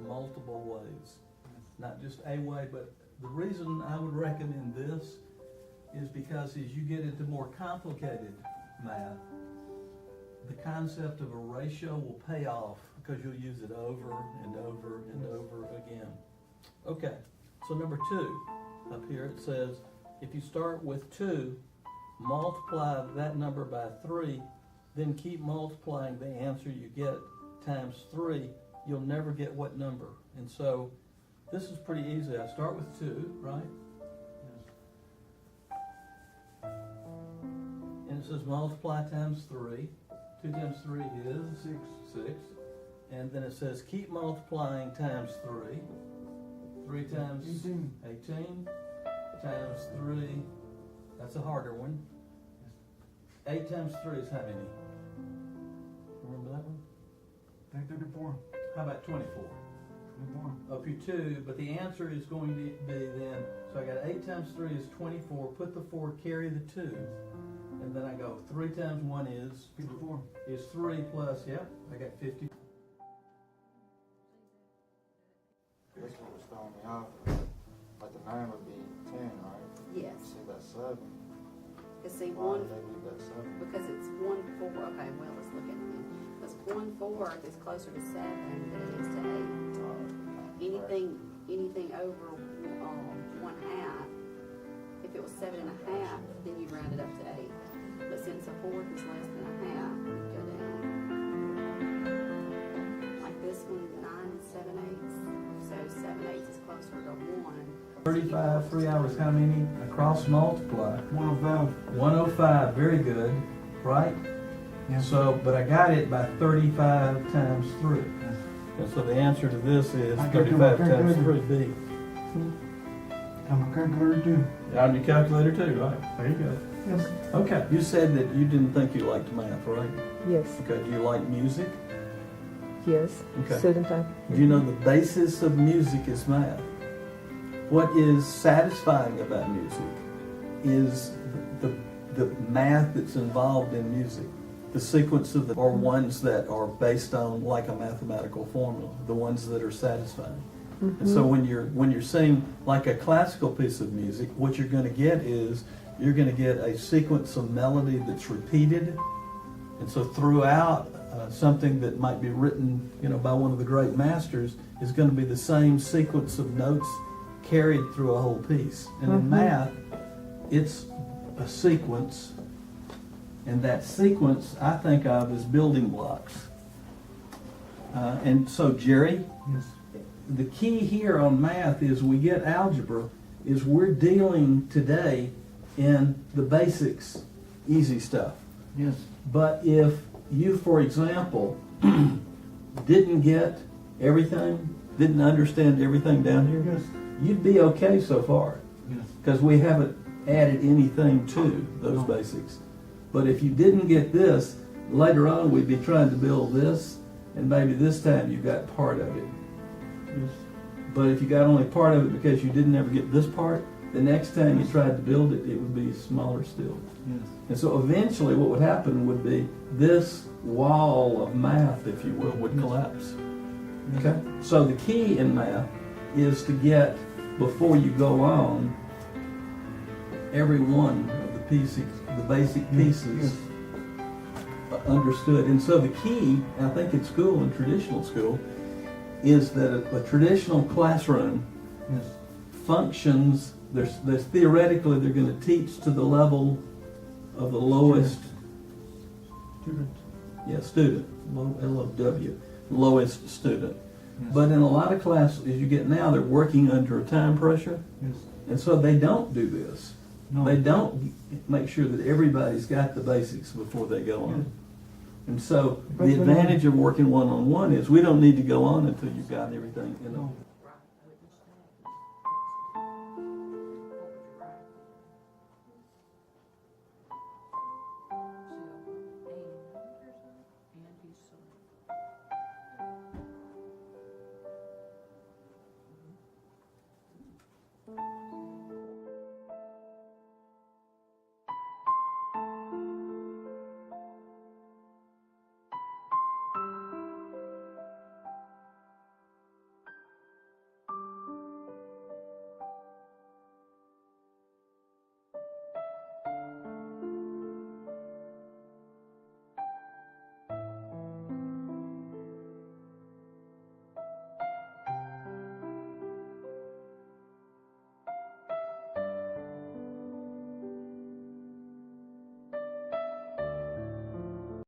Multiple ways, not just a way, but the reason I would recommend this is because as you get into more complicated math, the concept of a ratio will pay off because you'll use it over and over and over again. Okay, so number 2, up here it says, if you start with 2, multiply that number by 3, then keep multiplying the answer you get times 3, you'll never get what number. And so this is pretty easy. I start with 2, right? And it says multiply times 3. 2 times 3 is 6. And then it says keep multiplying times 3. 3 times 18 times 3. That's a harder one. 8 times 3 is how many? Remember that one? I think 34. How about 24? 24. Up here 2, but the answer is going to be then, so I got 8 times 3 is 24, put the 4, carry the 2, and then I go 3 times 1 is 54. Is 3 plus, yep, I got 50. This one was throwing me off. Like the 9 would be 10, right? Yes. See, that's 7. Cause see, Why one, did they leave that 7? because it's 1/4, okay, well, let's look at it then. Because 1/4 is closer to 7 than it is to 8. Anything over 1/2, if it was 7 1/2, then you round it up to 8. But since a 1/4 is less than a half, you go down. Like this one, 9 7/8, so 7/8 is closer to 1. 35, 3 hours, how many? Across multiply. 105. 105, very good, right? Yes. So, but I got it by 35 times 3. Yes. And so the answer to this is I got it 35 on my times 3, calculator. B. I'm a calculator too. On your calculator too, right? There you go. Yes. Okay, you said that you didn't think you liked math, right? Yes, Okay, do you like music? yes, Okay. certain time. Do you know the basis of music is math? What is satisfying about music is the math that's involved in music. The sequence of are ones that are based on like a mathematical formula, the ones that are satisfying. And so when you're seeing like a classical piece of music, what you're going to get is you're going to get a sequence of melody that's repeated. And so throughout something that might be written, by one of the great masters is going to be the same sequence of notes carried through a whole piece. And in math, it's a sequence, and that sequence I think of as building blocks. And so, Jerry, Yes. the key here on math is we get algebra, is we're dealing today in the basics, easy stuff. Yes. But if you, for example, didn't get everything, didn't understand everything down here, Yes. you'd be okay so far Yes. because we haven't added anything to those No. basics. But if you didn't get this, later on we'd be trying to build this, and maybe this time you got part of it. Yes. But if you got only part of it because you didn't ever get this part, the next time you tried to build it, it would be smaller still. Yes. And so eventually what would happen would be this wall of math, if you will, would collapse. Okay? So the key in math is to get, before you go on, every one of the pieces, the basic pieces understood. And so the key, I think in school, in traditional school, is that a traditional classroom Yes. functions, there's theoretically they're going to teach to the level of the lowest student, low LOW, lowest student. Yes. But in a lot of classes you get now, they're working under a time pressure, Yes. and so they don't do this. No. They don't make sure that everybody's got the basics before they go on. Yes. And so the That's what I- advantage of working one-on-one is we don't need to go on until you've got everything, No.